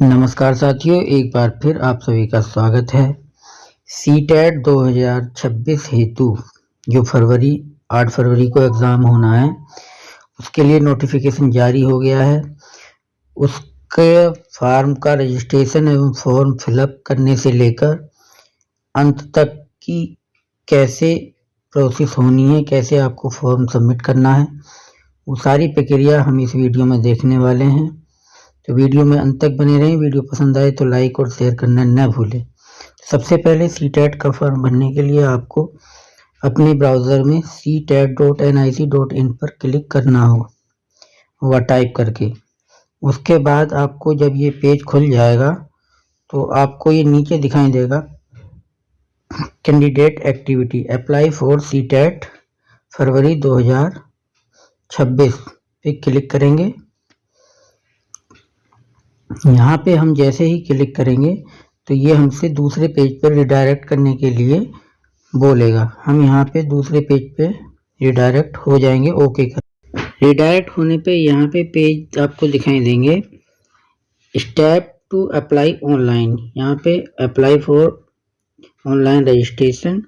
नमस्कार साथियों, एक बार फिर आप सभी का स्वागत है। सीटेट 2026 हेतु जो 8 फरवरी को एग्ज़ाम होना है, उसके लिए नोटिफिकेशन जारी हो गया है। उसके फॉर्म का रजिस्ट्रेशन एवं फॉर्म फिलअप करने से लेकर अंत तक की कैसे प्रोसेस होनी है, कैसे आपको फॉर्म सबमिट करना है, वो सारी प्रक्रिया हम इस वीडियो में देखने वाले हैं। तो वीडियो में अंत तक बने रहें। वीडियो पसंद आए तो लाइक और शेयर करना न भूलें। सबसे पहले सीटेट का फॉर्म भरने के लिए आपको अपने ब्राउज़र में ctet.nic.in पर क्लिक करना होगा वह टाइप करके। उसके बाद आपको जब ये पेज खुल जाएगा तो आपको ये नीचे दिखाई देगा candidate activity apply for CTET February 2026 पे क्लिक करेंगे। यहाँ पे हम जैसे ही क्लिक करेंगे तो ये हमसे दूसरे पेज पर रिडायरेक्ट करने के लिए बोलेगा। हम यहाँ पे दूसरे पेज पे रिडायरेक्ट हो जाएंगे। ओके कर रिडायरेक्ट होने पे यहाँ पे पेज आपको दिखाई देंगे स्टेप टू अप्लाई ऑनलाइन। यहाँ पे apply for online registration,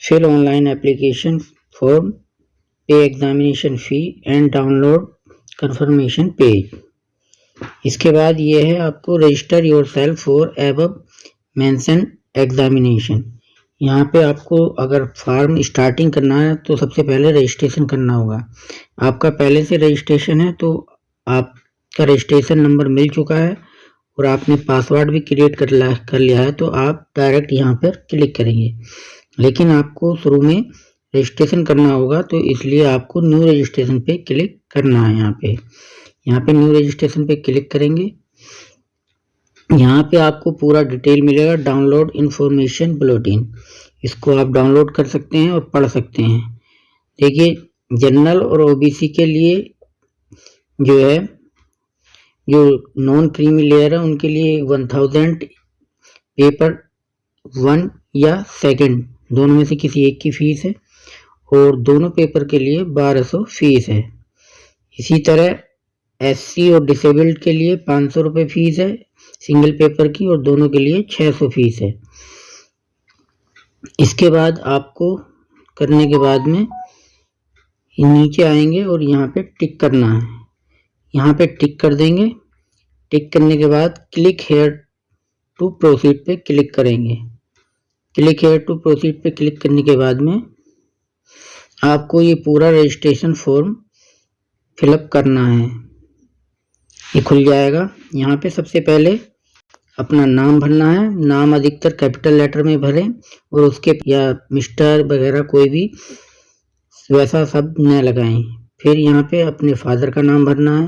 fill online application form, pay examination fee and download confirmation page. इसके बाद ये है आपको register yourself for above mention examination. यहाँ पे आपको अगर फॉर्म स्टार्टिंग करना है तो सबसे पहले रजिस्ट्रेशन करना होगा। आपका पहले से रजिस्ट्रेशन है तो आपका रजिस्ट्रेशन नंबर मिल चुका है और आपने पासवर्ड भी क्रिएट कर लिया है तो आप डायरेक्ट यहाँ पर क्लिक करेंगे। लेकिन आपको शुरू में रजिस्ट्रेशन करना होगा तो इसलिए आपको न्यू रजिस्ट्रेशन पे क्लिक करना है। यहाँ पे न्यू रजिस्ट्रेशन पे क्लिक करेंगे। यहाँ पे आपको पूरा डिटेल मिलेगा। डाउनलोड इन्फॉर्मेशन बुलेटिन, इसको आप डाउनलोड कर सकते हैं और पढ़ सकते हैं। देखिए, जनरल और ओबीसी के लिए जो है, जो नॉन क्रीमी लेयर है उनके लिए 1000 पेपर 1 या 2 दोनों में से किसी एक की फीस है और दोनों पेपर के लिए 1200 फीस है। इसी तरह एससी और डिसेबल्ड के लिए 500 रुपये फीस है सिंगल पेपर की और दोनों के लिए 600 फीस है। इसके बाद आपको करने के बाद में नीचे आएंगे और यहाँ पे टिक करना है। यहाँ पे टिक कर देंगे। टिक करने के बाद क्लिक हेयर टू प्रोसीड पे क्लिक करेंगे। क्लिक हेयर टू प्रोसीड पे क्लिक करने के बाद में आपको ये पूरा रजिस्ट्रेशन फॉर्म फिलअप करना है। ये खुल जाएगा। यहाँ पे सबसे पहले अपना नाम भरना है। नाम अधिकतर कैपिटल लेटर में भरें और उसके या मिस्टर वगैरह कोई भी वैसा शब्द न लगाएं। फिर यहाँ पे अपने फादर का नाम भरना है,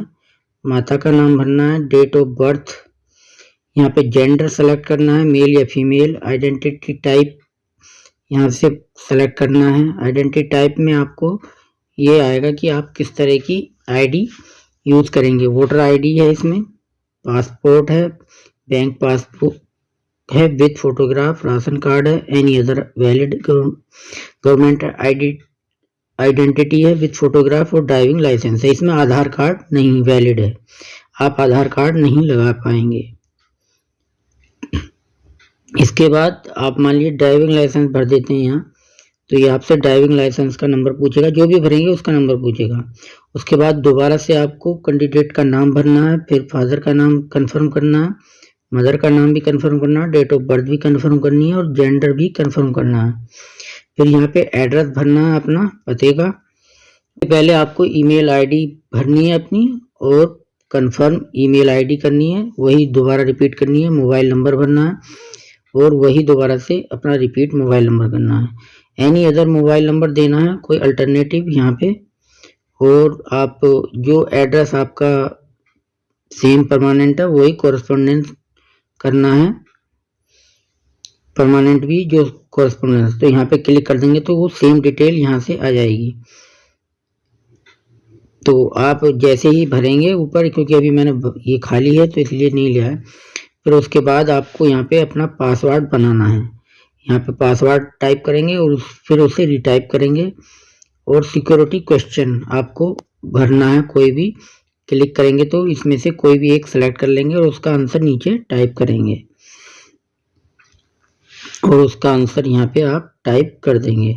माता का नाम भरना है, डेट ऑफ बर्थ, यहाँ पे जेंडर सेलेक्ट करना है, मेल या फीमेल। आइडेंटिटी टाइप यहाँ से सेलेक्ट करना है। आइडेंटिटी टाइप में आपको ये आएगा कि आप किस तरह की आईडी यूज़ करेंगे। वोटर आईडी है, इसमें पासपोर्ट है, बैंक पासबुक है विद फोटोग्राफ, राशन कार्ड है, any other valid government identity है विद फोटोग्राफ और ड्राइविंग लाइसेंस है। इसमें आधार कार्ड नहीं वैलिड है, आप आधार कार्ड नहीं लगा पाएंगे। इसके बाद आप मान लीजिए ड्राइविंग लाइसेंस भर देते हैं यहाँ, तो ये आपसे ड्राइविंग लाइसेंस का नंबर पूछेगा, जो भी भरेंगे उसका नंबर पूछेगा। उसके बाद दोबारा से आपको कैंडिडेट का नाम भरना है, फिर फादर का नाम कंफर्म करना है, मदर का नाम भी कंफर्म करना है, डेट ऑफ बर्थ भी कंफर्म करनी है और जेंडर भी कंफर्म करना है। फिर यहाँ पे एड्रेस भरना है अपना पते का। पहले आपको ईमेल आईडी भरनी है अपनी और कंफर्म ईमेल आईडी करनी है, वही दोबारा रिपीट करनी है। मोबाइल नंबर भरना है और वही दोबारा से अपना रिपीट मोबाइल नंबर करना है। एनी अदर मोबाइल नंबर देना है, कोई अल्टरनेटिव यहाँ पे। और आप जो एड्रेस आपका सेम परमानेंट है वही कॉरेस्पॉन्डेंस करना है, परमानेंट भी जो कॉरेस्पॉन्डेंस। तो यहाँ पे क्लिक कर देंगे तो वो सेम डिटेल यहाँ से आ जाएगी। तो आप जैसे ही भरेंगे ऊपर, क्योंकि अभी मैंने ये खाली है तो इसलिए नहीं लिया है। फिर उसके बाद आपको यहाँ पे अपना पासवर्ड बनाना है। यहाँ पे पासवर्ड टाइप करेंगे और फिर उसे रिटाइप करेंगे। और सिक्योरिटी क्वेश्चन आपको भरना है, कोई भी क्लिक करेंगे तो इसमें से कोई भी एक सेलेक्ट कर लेंगे और उसका आंसर नीचे टाइप करेंगे और उसका आंसर यहाँ पे आप टाइप कर देंगे।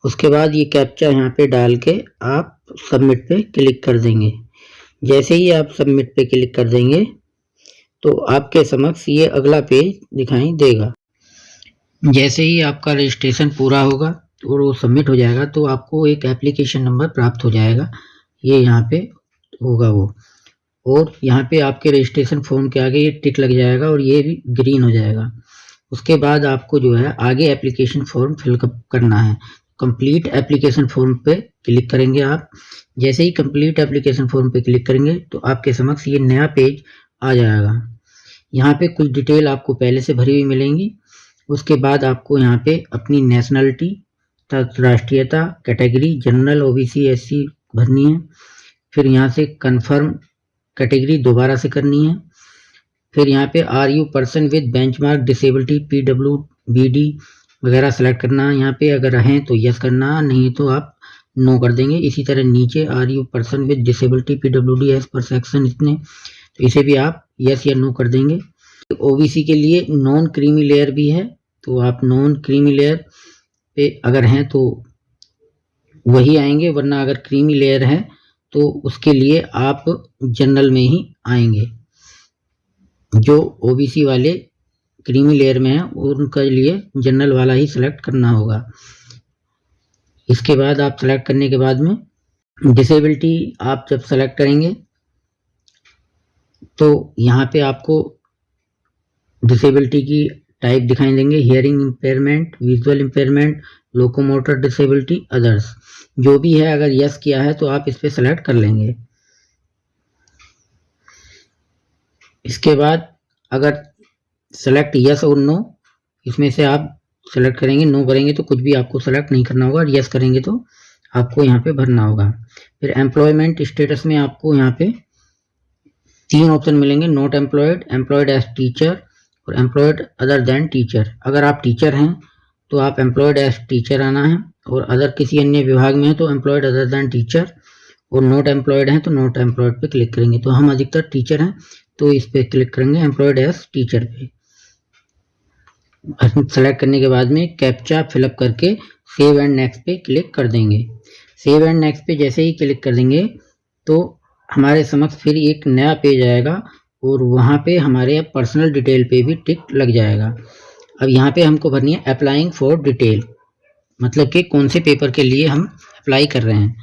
उसके बाद ये कैप्चा यहाँ पे डाल के आप सबमिट पे क्लिक कर देंगे। जैसे ही आप सबमिट पे क्लिक कर देंगे तो आपके समक्ष ये अगला पेज दिखाई देगा। जैसे ही आपका रजिस्ट्रेशन पूरा होगा और वो सबमिट हो जाएगा तो आपको एक एप्लीकेशन नंबर प्राप्त हो जाएगा, ये यहाँ पे होगा वो, और यहाँ पे आपके रजिस्ट्रेशन फॉर्म के आगे ये टिक लग जाएगा और ये भी ग्रीन हो जाएगा। उसके बाद आपको जो है आगे एप्लीकेशन फॉर्म फिलअप करना है। कंप्लीट एप्लीकेशन फॉर्म पे क्लिक करेंगे आप। जैसे ही कंप्लीट एप्लीकेशन फॉर्म पे क्लिक करेंगे तो आपके समक्ष ये नया पेज आ जाएगा। यहाँ पे कुछ डिटेल आपको पहले से भरी हुई मिलेंगी। उसके बाद आपको यहाँ पे अपनी नेशनलिटी, राष्ट्रीयता, कैटेगरी जनरल, ओबीसी, एससी भरनी है। फिर यहाँ से कंफर्म कैटेगरी दोबारा से करनी है। फिर यहाँ पे are you person with benchmark disability, PWBD वगैरह सेलेक्ट करना है। यहाँ पे अगर हैं तो यस करना, नहीं तो आप नो कर देंगे। इसी तरह नीचे are you person with disability PWD as per section इतने, तो इसे भी आप यस या नो कर देंगे। ओबीसी के लिए नॉन क्रीमी लेयर भी है, तो आप नॉन क्रीमी लेयर पे अगर हैं तो वही आएंगे, वरना अगर क्रीमी लेयर है तो उसके लिए आप जनरल में ही आएंगे। जो ओबीसी वाले क्रीमी लेयर में है उनके लिए जनरल वाला ही सिलेक्ट करना होगा। इसके बाद आप सेलेक्ट करने के बाद में डिसेबिलिटी आप जब सेलेक्ट करेंगे तो यहाँ पे आपको डिसेबिलिटी की टाइप दिखाई देंगे, hearing impairment, visual impairment, locomotor disability, others. जो भी है अगर यस किया है तो आप इस पर सेलेक्ट कर लेंगे। इसके बाद अगर सेलेक्ट यस और नो, इसमें से आप सेलेक्ट करेंगे, नो करेंगे तो कुछ भी आपको सेलेक्ट नहीं करना होगा, और यस करेंगे तो आपको यहाँ पे भरना होगा। फिर एम्प्लॉयमेंट स्टेटस में आपको यहाँ पे 3 ऑप्शन मिलेंगे, not employed, employed as teacher और एम्प्लॉयड अदर देन टीचर। अगर आप टीचर हैं तो आप एम्प्लॉयड एज टीचर आना है, और अदर किसी अन्य विभाग में है तो एम्प्लॉयड अदर देन टीचर, और नॉट एम्प्लॉयड हैं तो नॉट एम्प्लॉयड पे क्लिक करेंगे। तो हम अधिकतर टीचर हैं तो इस पे क्लिक करेंगे, एम्प्लॉयड एज टीचर पे। सेलेक्ट करने के बाद में कैप्चा फिलअप करके सेव एंड नेक्स्ट पे क्लिक कर देंगे। सेव एंड नेक्स्ट पे जैसे ही क्लिक कर देंगे तो हमारे समक्ष फिर एक नया पेज आएगा और वहाँ पे हमारे पर्सनल डिटेल पे भी टिक लग जाएगा। अब यहाँ पे हमको भरनी है अप्लाइंग फॉर डिटेल, मतलब कि कौन से पेपर के लिए हम अप्लाई कर रहे हैं।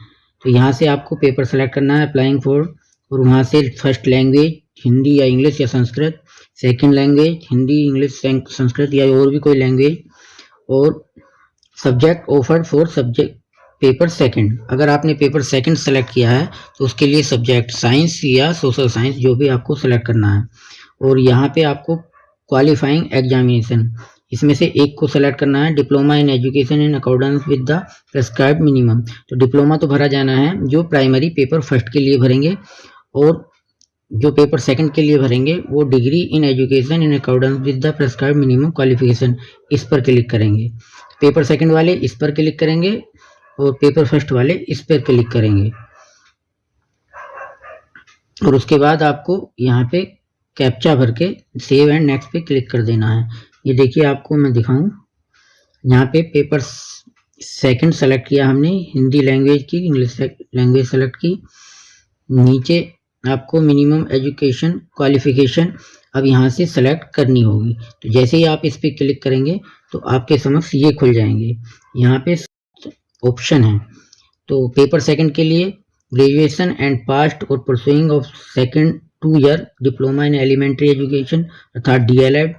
तो यहाँ से आपको पेपर सेलेक्ट करना है अप्लाइंग फॉर, और वहाँ से फर्स्ट लैंग्वेज हिंदी या इंग्लिश या Sanskrit, second language Hindi, English, Sanskrit या और भी कोई लैंग्वेज, और subject offered for subject paper second. अगर आपने पेपर सेकंड सेलेक्ट किया है तो उसके लिए सब्जेक्ट साइंस या सोशल साइंस जो भी आपको सेलेक्ट करना है। और यहाँ पे आपको क्वालिफाइंग एग्जामिनेशन, इसमें से एक को सेलेक्ट करना है, diploma in education in accordance with the prescribed minimum. तो डिप्लोमा तो भरा जाना है जो प्राइमरी पेपर फर्स्ट के लिए भरेंगे, और जो पेपर सेकंड के लिए भरेंगे वो degree in education in accordance with the prescribed minimum qualification, इस पर क्लिक करेंगे। पेपर सेकंड वाले इस पर क्लिक करेंगे और पेपर फर्स्ट वाले इस पर क्लिक करेंगे। और उसके बाद आपको यहाँ पे कैप्चा भर के सेव एंड नेक्स्ट पे क्लिक कर देना है। ये देखिए आपको मैं दिखाऊं, यहाँ पे पेपर सेकंड सेलेक्ट किया हमने, हिंदी लैंग्वेज की, इंग्लिश लैंग्वेज सेलेक्ट की। नीचे आपको मिनिमम एजुकेशन क्वालिफिकेशन अब यहाँ से सेलेक्ट करनी होगी। तो जैसे ही आप इस पर क्लिक करेंगे तो आपके समक्ष ये खुल जाएंगे। यहाँ पे ऑप्शन है, तो पेपर सेकंड के लिए ग्रेजुएशन एंड पास्ट और pursuing of second 2 year diploma in elementary education अर्थात DLED,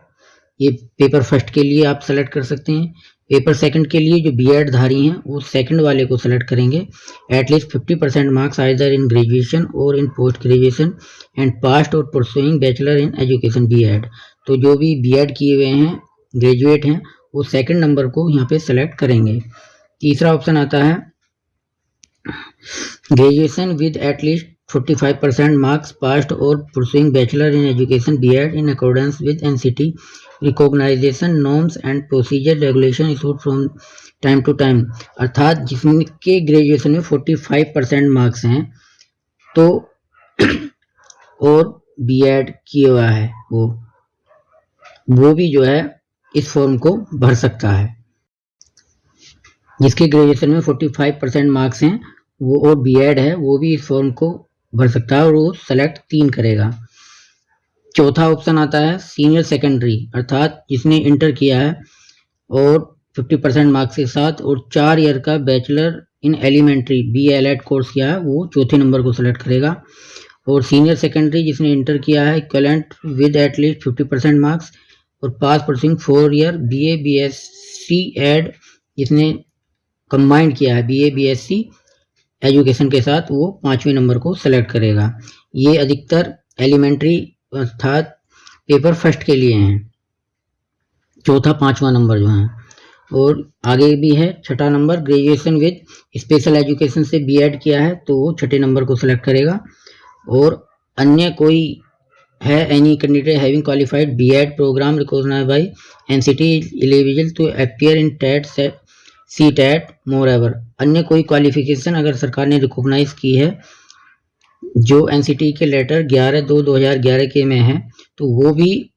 ये पेपर फर्स्ट के लिए आप सेलेक्ट कर सकते हैं। पेपर सेकंड के लिए जो B.Ed धारी हैं वो सेकंड वाले को सेलेक्ट करेंगे। At least 50% marks either in graduation और इन पोस्ट ग्रेजुएशन एंड पास्ट और pursuing bachelor in education B.Ed। तो जो भी B.Ed किए हुए हैं, ग्रेजुएट हैं, वो सेकंड नंबर को यहाँ पे सेलेक्ट करेंगे। तीसरा ऑप्शन आता है graduation with at least 45% marks passed और pursuing bachelor in education B.Ed in accordance with NCT recognisation norms and procedure regulation issued from time to time, अर्थात जिसके ग्रेजुएशन में 45% मार्क्स हैं तो और B.Ed किया हुआ है वो भी जो है इस फॉर्म को भर सकता है। जिसके ग्रेजुएशन में 45% मार्क्स हैं वो और B.Ed है वो भी इस फॉर्म को भर सकता है और वो सेलेक्ट 3 करेगा। चौथा ऑप्शन आता है सीनियर सेकेंडरी, अर्थात जिसने इंटर किया है और 50% मार्क्स के साथ और 4 ईयर का bachelor in elementary BLED course किया है वो चौथे नंबर को सेलेक्ट करेगा। और सीनियर सेकेंडरी जिसने इंटर किया है इक्विवेलेंट विद एटलीस्ट 50% मार्क्स और pass pursuing 4 year BA BSc Ed जिसने कंबाइंड किया है BA BSc एजुकेशन के साथ वो 5वें नंबर को सेलेक्ट करेगा। ये अधिकतर एलिमेंट्री अर्थात पेपर फर्स्ट के लिए हैं, चौथा 5वां नंबर जो है। और आगे भी है छठा number, graduation with special education से B.Ed किया है तो वो छठे नंबर को सिलेक्ट करेगा। और अन्य कोई है any candidate having qualified B.Ed program recognised by NCT eligible to appear in TET CTET moreover, अन्य कोई क्वालिफिकेशन अगर सरकार ने रिकॉग्नाइज की है जो NCT के लेटर 11/2/2011 के में है तो वो भी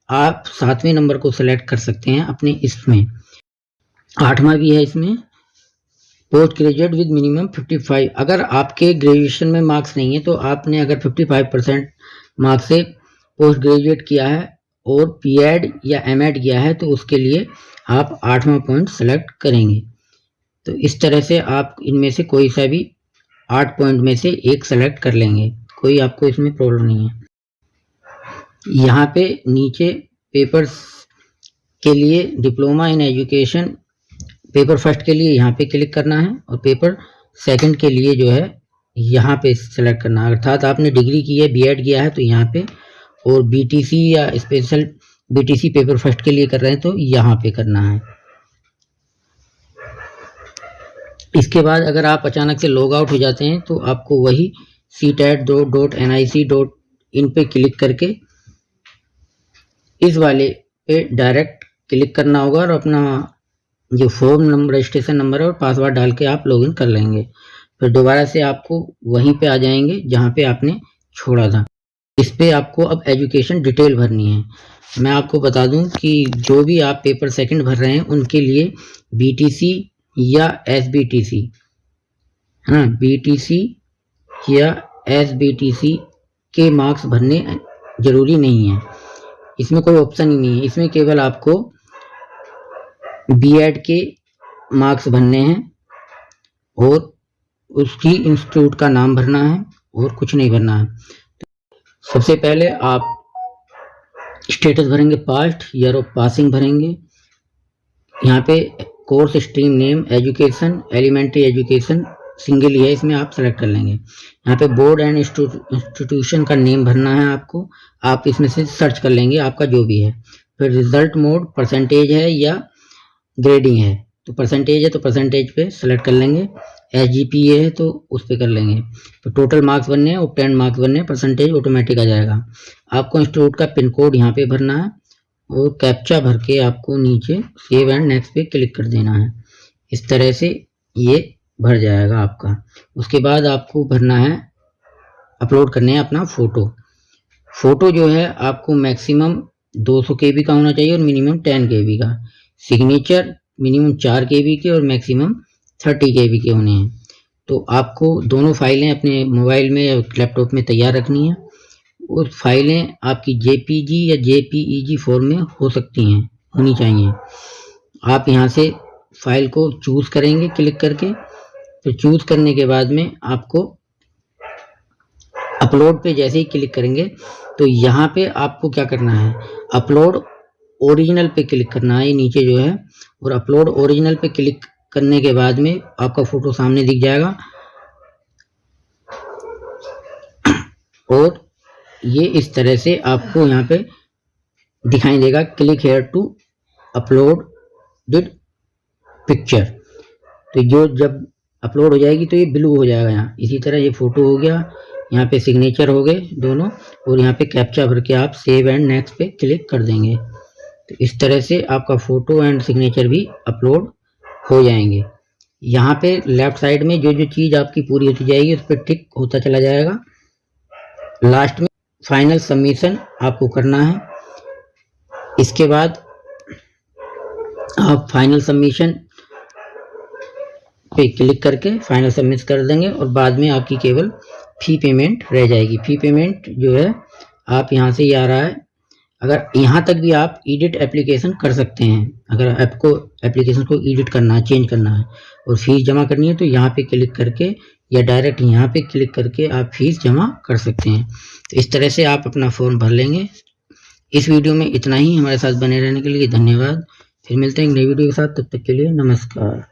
आप 7वें नंबर को सिलेक्ट कर सकते हैं अपने इसमें। 8वां भी है इसमें पोस्ट ग्रेजुएट विद मिनिमम 55, अगर आपके ग्रेजुएशन में मार्क्स नहीं है तो आपने अगर 55% मार्क्स से पोस्ट ग्रेजुएट किया है और B.Ed या M.Ed किया है तो उसके लिए आप 8वां पॉइंट सेलेक्ट करेंगे। तो इस तरह से आप इनमें से कोई सा भी 8 पॉइंट में से एक सेलेक्ट कर लेंगे, कोई आपको इसमें प्रॉब्लम नहीं है। यहाँ पे नीचे पेपर्स के लिए diploma in education paper first के लिए यहाँ पे क्लिक करना है और पेपर सेकंड के लिए जो है यहाँ पे सेलेक्ट करना है। अर्थात आपने डिग्री की है B.Ed किया है तो यहाँ पे, और BTC या स्पेशल BTC पेपर फर्स्ट के लिए कर रहे हैं तो यहाँ पे करना है। इसके बाद अगर आप अचानक से लॉग आउट हो जाते हैं तो आपको वही CTET.nic.in पे क्लिक करके इस वाले पे डायरेक्ट क्लिक करना होगा और अपना जो फॉर्म नंबर रजिस्ट्रेशन नंबर है और पासवर्ड डाल के आप लॉगिन कर लेंगे। फिर दोबारा से आपको वहीं पे आ जाएंगे जहाँ पे आपने छोड़ा था। इस पे आपको अब एजुकेशन डिटेल भरनी है। मैं आपको बता दूं कि जो भी आप पेपर सेकंड भर रहे हैं उनके लिए BTC या SBTC है ना, BTC या SBTC के मार्क्स भरने जरूरी नहीं है, इसमें कोई ऑप्शन ही नहीं है। इसमें केवल आपको B.Ed के मार्क्स भरने हैं और उसकी इंस्टीट्यूट का नाम भरना है और कुछ नहीं भरना है। सबसे पहले आप स्टेटस भरेंगे, पास्ट ईयर ऑफ पासिंग भरेंगे। यहाँ पे course stream name education elementary education single ही है, इसमें आप सेलेक्ट कर लेंगे। यहाँ पे बोर्ड एंड इंस्टीट्यूशन का नेम भरना है आपको, आप इसमें से सर्च कर लेंगे आपका जो भी है। फिर रिजल्ट मोड परसेंटेज है या ग्रेडिंग है, तो परसेंटेज है तो परसेंटेज पे सेलेक्ट कर लेंगे। SGPA है तो उस पर कर लेंगे। तो टोटल मार्क्स बनने हैं और 10 मार्क्स बनने हैं, परसेंटेज ऑटोमेटिक आ जाएगा। आपको इंस्टीट्यूट का पिन कोड यहाँ पे भरना है और कैप्चा भर के आपको नीचे सेव एंड नेक्स्ट पे क्लिक कर देना है। इस तरह से ये भर जाएगा आपका। उसके बाद आपको भरना है, अपलोड करने हैं अपना फोटो जो है आपको मैक्सिमम 200 KB का होना चाहिए और मिनिमम 10 KB का। सिग्नेचर मिनिमम 4 KB के और मैक्सिमम 30 KB के होने हैं। तो आपको दोनों फाइलें अपने मोबाइल में या लैपटॉप में तैयार रखनी है। उस फाइलें आपकी JPG या JPEG फॉर्म में हो सकती हैं, होनी चाहिए। आप यहाँ से फाइल को चूज़ करेंगे क्लिक करके। फिर चूज़ करने के बाद में आपको अपलोड पे जैसे ही क्लिक करेंगे तो यहाँ पे आपको क्या करना है, अपलोड ओरिजिनल पे क्लिक करना है, ये नीचे जो है। और अपलोड ओरिजिनल पे क्लिक करने के बाद में आपका फोटो सामने दिख जाएगा और ये इस तरह से आपको यहाँ पे दिखाई देगा, click here to uploaded picture. तो जो जब अपलोड हो जाएगी तो ये ब्लू हो जाएगा यहाँ। इसी तरह ये फोटो हो गया, यहाँ पे सिग्नेचर हो गए दोनों, और यहाँ पे कैप्चा भर के आप सेव एंड नेक्स्ट पे क्लिक कर देंगे। तो इस तरह से आपका फोटो एंड सिग्नेचर भी अपलोड हो जाएंगे। यहाँ पे लेफ्ट साइड में जो जो चीज़ आपकी पूरी होती जाएगी उस पर टिक होता चला जाएगा। लास्ट में फाइनल सबमिशन आपको करना है। इसके बाद आप फाइनल सबमिशन पे क्लिक करके फाइनल सबमिट कर देंगे और बाद में आपकी केवल फी पेमेंट रह जाएगी। फी पेमेंट जो है आप यहाँ से ये आ रहा है, अगर यहाँ तक भी आप एडिट एप्लीकेशन कर सकते हैं। अगर आपको एप्लीकेशन को एडिट करना है, चेंज करना है और फीस जमा करनी है तो यहाँ पे क्लिक करके या डायरेक्ट यहाँ पे क्लिक करके आप फीस जमा कर सकते हैं। तो इस तरह से आप अपना फॉर्म भर लेंगे। इस वीडियो में इतना ही। हमारे साथ बने रहने के लिए धन्यवाद। फिर मिलते हैं एक नई वीडियो के साथ, तब तक के लिए नमस्कार।